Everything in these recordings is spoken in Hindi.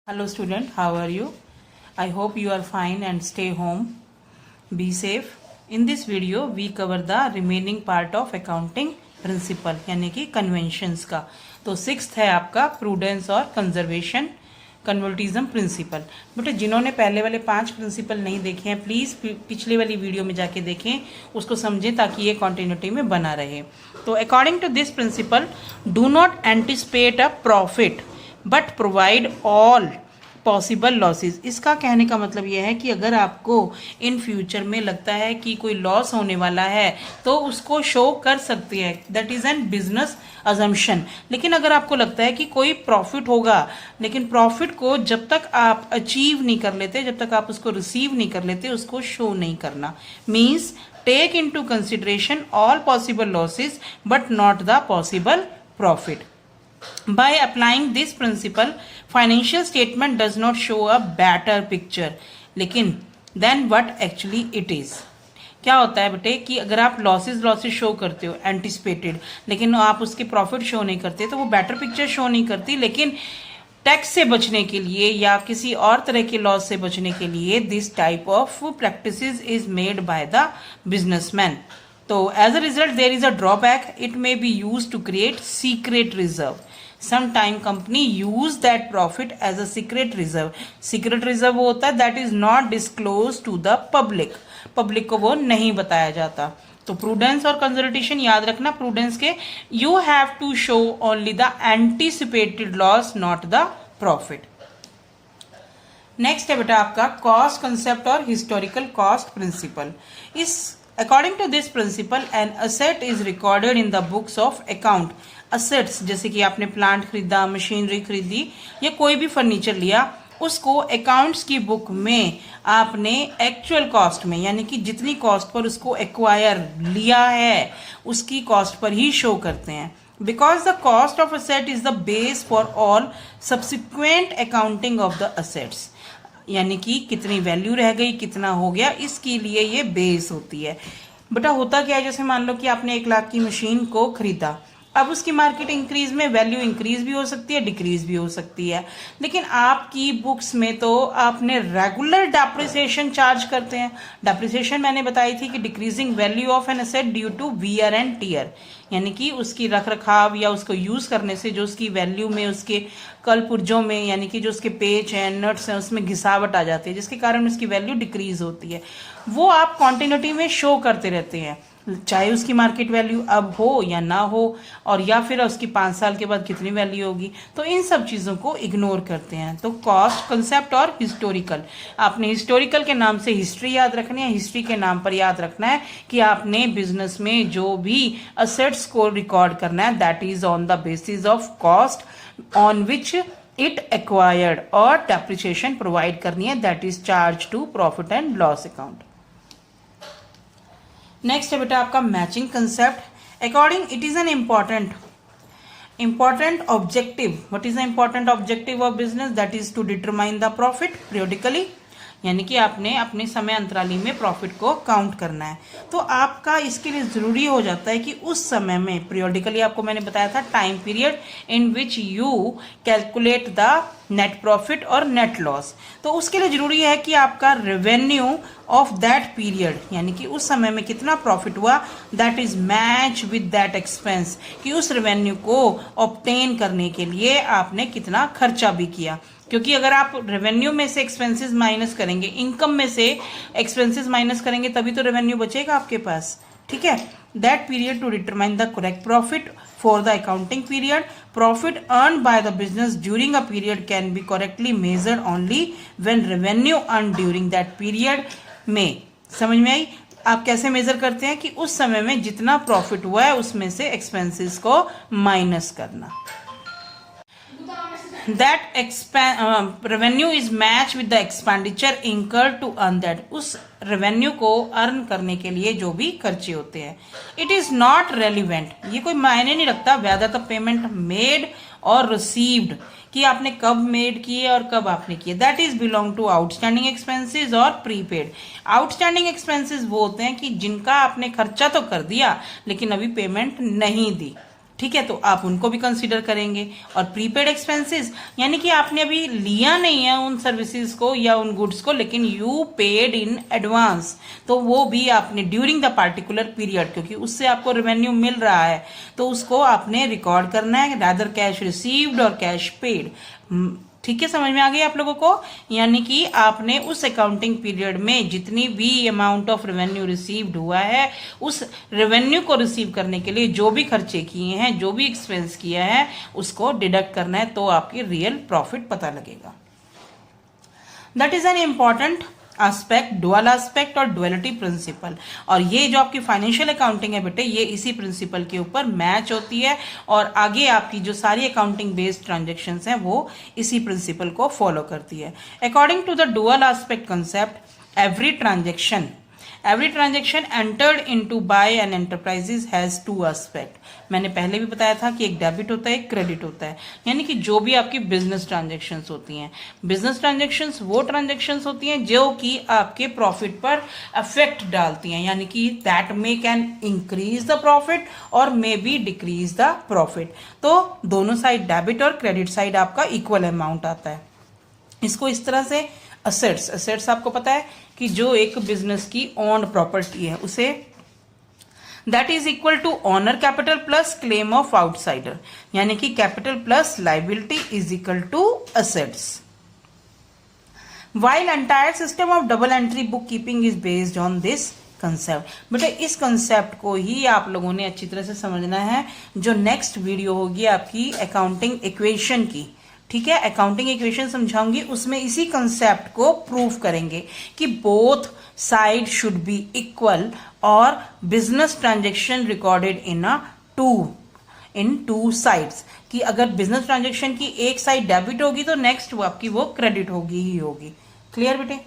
Hello student, how are you? I hope you are fine and stay home. Be safe. In this video, we cover the remaining part of accounting principle यानी कि conventions का. तो सिक्स्थ है आपका prudence और conservation कन्वर्टिज्म प्रिंसिपल. बट जिन्होंने पहले वाले 5 प्रिंसिपल नहीं देखे हैं प्लीज़ पिछली वाली वीडियो में जाके देखें, उसको समझें ताकि ये कॉन्टिन्यूटी में बना रहे. तो according to this principle, do not anticipate a profit but provide all possible losses. इसका कहने का मतलब यह है कि अगर आपको इन फ्यूचर में लगता है कि कोई लॉस होने वाला है तो उसको शो कर सकती है, that is an business assumption. लेकिन अगर आपको लगता है कि कोई प्रॉफिट होगा, लेकिन प्रॉफिट को जब तक आप अचीव नहीं कर लेते, जब तक आप उसको रिसीव नहीं कर लेते, उसको शो नहीं करना. Means take into consideration all possible losses but not the possible profit. By applying this principle, financial statement does not show a better picture, लेकिन then what actually it is. क्या होता है बेटे कि अगर आप लॉसेस शो करते हो एंटिसिपेटेड, लेकिन आप उसके प्रॉफिट शो नहीं करते, तो वो बेटर पिक्चर शो नहीं करती. लेकिन टैक्स से बचने के लिए या किसी और तरह के लॉस से बचने के लिए this type of practices is made by the businessman. तो as a result there is a drawback. It may be used to create secret reserve. Sometime company use that profit as a secret reserve. Secret reserve वो होता है that is not disclosed to the public. Public को वो नहीं बताया जाता. तो प्रूडेंस और कंजर्वेशन याद रखना. प्रूडेंस के you have to show only the anticipated loss, not the profit. Next है बेटा आपका कॉस्ट कंसेप्ट और हिस्टोरिकल कॉस्ट प्रिंसिपल. इस according to this principle an asset is recorded in the books of account. Assets जैसे कि आपने प्लांट खरीदा, मशीनरी खरीदी या कोई भी फर्नीचर लिया, उसको अकाउंट्स की बुक में आपने एक्चुअल कॉस्ट में, यानी कि जितनी कॉस्ट पर उसको एक्वायर लिया है उसकी कॉस्ट पर ही शो करते हैं. Because the cost of asset is the base for all subsequent accounting of the assets. यानी कि कितनी वैल्यू रह गई, कितना हो गया, इसके लिए ये बेस होती है. बेटा होता क्या है, जैसे मान लो कि आपने 1 लाख की मशीन को खरीदा. अब उसकी मार्केट इंक्रीज में वैल्यू इंक्रीज भी हो सकती है, डिक्रीज भी हो सकती है. लेकिन आपकी बुक्स में तो आपने रेगुलर डेप्रिसिएशन चार्ज करते हैं. डेप्रिसिएशन मैंने बताई थी कि decreasing value of an asset due to wear and tear, यानी कि उसकी रख रखाव या उसको यूज करने से जो उसकी वैल्यू में, उसके कल पुर्जों में, यानी कि जो उसके पेच हैं, नट्स हैं, उसमें घिसावट आ जाती है, जिसके कारण उसकी वैल्यू डिक्रीज होती है. वो आप क्वांटिटी में शो करते रहते हैं, चाहे उसकी मार्केट वैल्यू अब हो या ना हो, और या फिर उसकी 5 साल के बाद कितनी वैल्यू होगी. तो इन सब चीज़ों को इग्नोर करते हैं. तो कॉस्ट कंसेप्ट और हिस्टोरिकल, आपने हिस्टोरिकल के नाम से हिस्ट्री याद रखनी है, हिस्ट्री के नाम पर याद रखना है कि आपने बिजनेस में जो भी असेट्स को रिकॉर्ड करना है that is on the basis of cost on which it acquired, और डेप्रिसिएशन प्रोवाइड करनी है that is charge to profit and loss account. Next है बेटा आपका matching concept. According it is an important objective. What is the important objective of business? That is to determine the profit periodically, यानी कि आपने अपने समय अंतराली में प्रॉफिट को काउंट करना है. तो आपका इसके लिए जरूरी हो जाता है कि उस समय में पीरियडिकली, आपको मैंने बताया था time period in which you calculate the net profit और नेट लॉस. तो उसके लिए जरूरी है कि आपका रेवेन्यू ऑफ दैट पीरियड, यानी कि उस समय में कितना प्रॉफिट हुआ, that is match with that expense, कि उस रेवेन्यू को ऑब्टेन करने के लिए आपने कितना खर्चा भी किया. क्योंकि अगर आप रेवेन्यू में से एक्सपेंसेस माइनस करेंगे, इनकम में से एक्सपेंसेस माइनस करेंगे, तभी तो रेवेन्यू बचेगा आपके पास. ठीक है. That period to determine the correct profit for the accounting period. Profit earn by the business during a period can be correctly measured only when revenue earn during that period में. समझ में आई? आप कैसे मेजर करते हैं कि उस समय में जितना प्रॉफिट हुआ है उसमें से एक्सपेंसेस को माइनस करना. That revenue is matched with the expenditure incurred to earn that. उस रेवेन्यू को अर्न करने के लिए जो भी खर्चे होते हैं. इट इज नॉट रेलिवेंट, ये कोई मायने नहीं रखता वेदर द पेमेंट मेड और रिसीव्ड, कि आपने कब मेड किए और कब आपने किए. That is belong to outstanding expenses और प्रीपेड. आउटस्टैंडिंग एक्सपेंसेस वो होते हैं कि जिनका आपने खर्चा तो कर दिया लेकिन अभी पेमेंट नहीं दी. ठीक है, तो आप उनको भी कंसीडर करेंगे। और प्रीपेड एक्सपेंसेस यानी कि आपने अभी लिया नहीं है उन सर्विसेज को या उन गुड्स को, लेकिन यू पेड इन एडवांस, तो वो भी आपने ड्यूरिंग द पार्टिकुलर पीरियड, क्योंकि उससे आपको रेवेन्यू मिल रहा है तो उसको आपने रिकॉर्ड करना है, रादर कैश रिसीव्ड और कैश पेड। ठीक है, समझ में आ गई आप लोगों को? यानी कि आपने उस अकाउंटिंग पीरियड में जितनी भी अमाउंट ऑफ रेवेन्यू रिसीव्ड हुआ है, उस रेवेन्यू को रिसीव करने के लिए जो भी खर्चे किए हैं, जो भी एक्सपेंस किया है, उसको डिडक्ट करना है, तो आपकी रियल प्रॉफिट पता लगेगा। That is an important aspect, dual aspect और डुअलिटी प्रिंसिपल। और ये जो आपकी फाइनेंशियल अकाउंटिंग है बेटे, ये इसी प्रिंसिपल के ऊपर मैच होती है और आगे आपकी जो सारी अकाउंटिंग बेस्ड ट्रांजेक्शन्स हैं वो इसी प्रिंसिपल को फॉलो करती है। According to the dual aspect concept, every transaction entered into by an enterprises has two aspect. मैंने पहले भी बताया था कि एक डेबिट होता है, एक क्रेडिट होता है। यानी कि जो भी आपकी बिजनेस ट्रांजेक्शन्स होती हैं, बिजनेस ट्रांजेक्शन्स वो ट्रांजेक्शन्स होती हैं जो कि आपके प्रॉफिट पर अफेक्ट डालती हैं, यानी कि that may can increase the profit और may be decrease the profit. तो दोनों साइड, डेबिट और क्रेडिट साइड, आपका इक्वल अमाउंट आता है। इसको इस तरह से असेट्स आपको पता है कि जो एक बिजनेस की ओन्ड प्रॉपर्टी है, उसे that is equal to owner capital plus claim of outsider, यानी कि capital plus liability is equal to assets. While entire system of double entry bookkeeping is based on this concept. बेटे इस कंसेप्ट को ही आप लोगों ने अच्छी तरह से समझना है। जो नेक्स्ट वीडियो होगी आपकी अकाउंटिंग इक्वेशन की, ठीक है, अकाउंटिंग इक्वेशन समझाऊंगी, उसमें इसी कंसेप्ट को प्रूव करेंगे कि both side should be equal और business transaction recorded in two sides, कि अगर बिजनेस ट्रांजेक्शन की एक साइड डेबिट होगी तो नेक्स्ट वो आपकी वो क्रेडिट होगी ही होगी। क्लियर बेटे?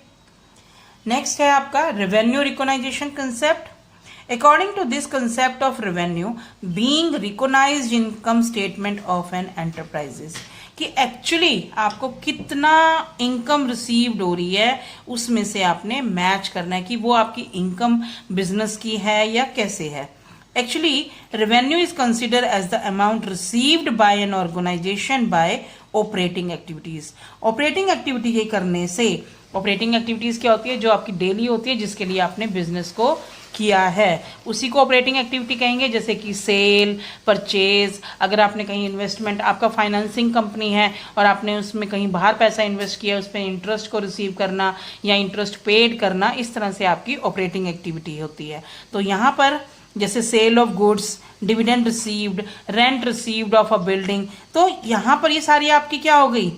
नेक्स्ट है आपका revenue recognition concept. According to this concept of revenue being recognised income statement of an enterprises, कि एक्चुअली आपको कितना इनकम रिसीव्ड हो रही है उसमें से आपने मैच करना है कि वो आपकी इनकम बिजनेस की है या कैसे है। Actually revenue is consider as the amount received by an organisation by operating activities. Operating activity ये करने से, ऑपरेटिंग एक्टिविटीज क्या होती है? जो आपकी डेली होती है, जिसके लिए आपने बिजनेस को किया है, उसी को ऑपरेटिंग एक्टिविटी कहेंगे। जैसे कि सेल, परचेज, अगर आपने कहीं इन्वेस्टमेंट, आपका फाइनेंसिंग कंपनी है और आपने उसमें कहीं बाहर पैसा इन्वेस्ट किया, उस पर इंटरेस्ट को रिसीव करना या इंटरेस्ट पेड करना, इस तरह से आपकी ऑपरेटिंग एक्टिविटी होती है। तो यहाँ पर जैसे sale of goods, dividend received, rent received of a building, तो यहाँ पर ये सारी आपकी क्या हो गई?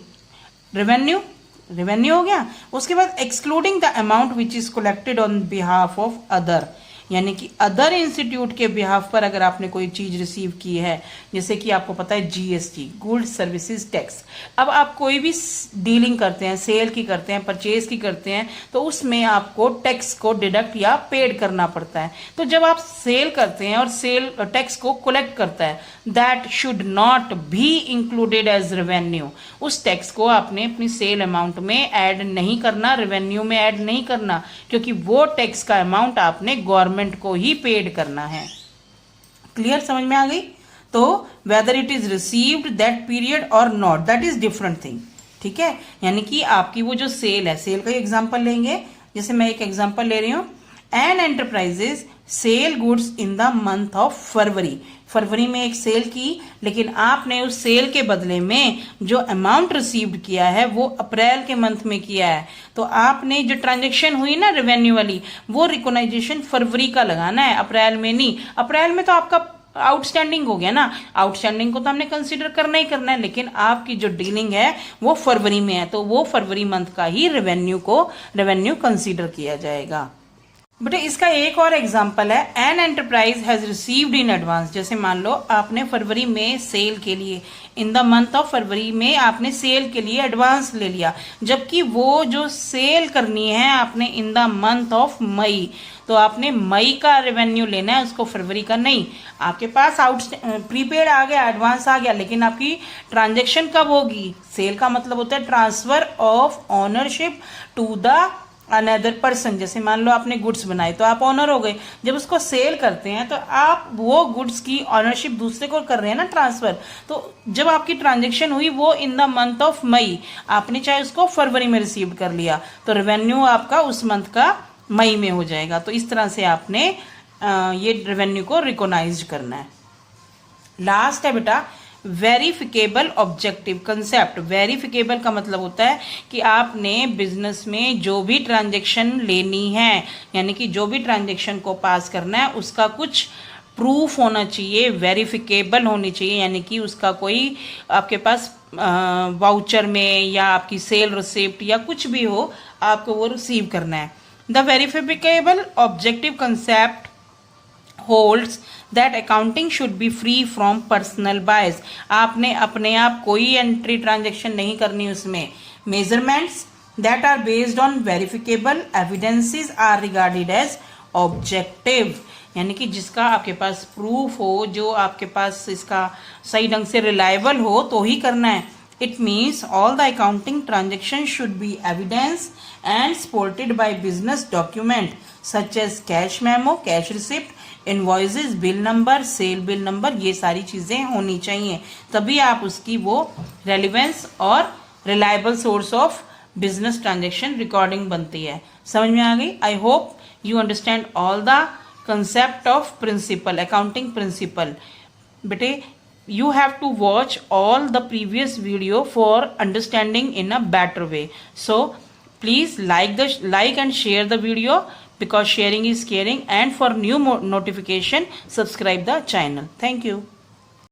रेवेन्यू हो गया। उसके बाद excluding the amount which is collected on behalf of other, यानी कि अदर इंस्टीट्यूट के बिहाफ पर अगर आपने कोई चीज रिसीव की है, जैसे कि आपको पता है जीएसटी, गुड्स सर्विसेज टैक्स। अब आप कोई भी डीलिंग करते हैं, सेल की करते हैं, परचेज की करते हैं, तो उसमें आपको टैक्स को डिडक्ट या पेड करना पड़ता है। तो जब आप सेल करते हैं और सेल टैक्स को कलेक्ट करता है, that should not be included as revenue. उस टैक्स को आपने अपनी सेल अमाउंट में ऐड नहीं करना, रेवेन्यू में ऐड नहीं करना, क्योंकि वो टैक्स का अमाउंट आपने गवर्नमेंट को ही पेड करना है। क्लियर? समझ में आ गई? तो whether it is received that period और not, that is different thing. ठीक है, यानी कि आपकी वो जो सेल है, सेल का एग्जांपल लेंगे। जैसे मैं एक एग्जांपल ले रही हूं, an enterprises sale goods in the month of February में एक सेल की, लेकिन आपने उस सेल के बदले में जो अमाउंट रिसीव्ड किया है वो अप्रैल के मंथ में किया है। तो आपने जो ट्रांजेक्शन हुई ना रेवेन्यू वाली, वो रिकॉग्नाइजेशन फरवरी का लगाना है, अप्रैल में नहीं। अप्रैल में तो आपका आउटस्टैंडिंग हो गया ना, आउटस्टैंडिंग को तो हमने कंसीडर करना ही करना है, लेकिन आपकी जो डीलिंग है वो फरवरी में है, तो वो फरवरी मंथ का ही रेवेन्यू कंसीडर किया जाएगा। बेटे इसका एक और एग्जांपल है, an enterprise has received in advance. जैसे मान लो आपने फरवरी में सेल के लिए, इन द मंथ ऑफ फरवरी में आपने सेल के लिए एडवांस ले लिया, जबकि वो जो सेल करनी है आपने in the month of May, तो आपने मई का रेवेन्यू लेना है, उसको फरवरी का नहीं। आपके पास प्रीपेड आ गया, एडवांस आ गया, लेकिन आपकी ट्रांजेक्शन कब होगी? सेल का मतलब होता है transfer of ownership to the another person, जैसे मान लो आपने गुड्स बनाए तो आप ऑनर हो गए। जब उसको सेल करते हैं तो आप वो गुड्स की ऑनरशिप दूसरे को कर रहे हैं ना, ट्रांसफर। तो जब आपकी ट्रांजेक्शन हुई वो in the month of May, आपने चाहे उसको फरवरी में रिसीव कर लिया तो रेवेन्यू आपका उस मंथ का मई में हो जाएगा। तो इस तरह से आपने ये रेवेन्यू को रिकॉग्नाइज करना है। लास्ट है बेटा वेरिफिकेबल ऑब्जेक्टिव कंसेप्ट। वेरिफिकेबल का मतलब होता है कि आपने बिजनेस में जो भी ट्रांजेक्शन लेनी है, यानी कि जो भी ट्रांजेक्शन को पास करना है उसका कुछ प्रूफ होना चाहिए, वेरिफिकेबल होनी चाहिए, यानी कि उसका कोई आपके पास वाउचर में या आपकी सेल रिसिप्ट या कुछ भी हो, आपको वो रिसीव करना है। The verifiable objective concept holds that accounting should be free from personal bias। आपने अपने आप कोई एंट्री ट्रांजेक्शन नहीं करनी उसमें। Measurements that are based on verifiable evidences are regarded as objective, यानी कि जिसका आपके पास प्रूफ हो, जो आपके पास इसका सही ढंग से रिलायबल हो तो ही करना है। It means all the accounting transactions should be evidence and supported by business document such as cash memo, cash receipt, invoices, bill number, sale bill number, ये सारी चीजें होनी चाहिए, तभी आप उसकी वो रेलिवेंस और reliable source of business transaction recording बनती है। समझ में आ गई? I hope you understand all the concept of principle, accounting principle. बेटे you have to watch all the previous video for understanding in a better way. So please like and share the video because sharing is caring, and for new notification subscribe the channel. Thank you.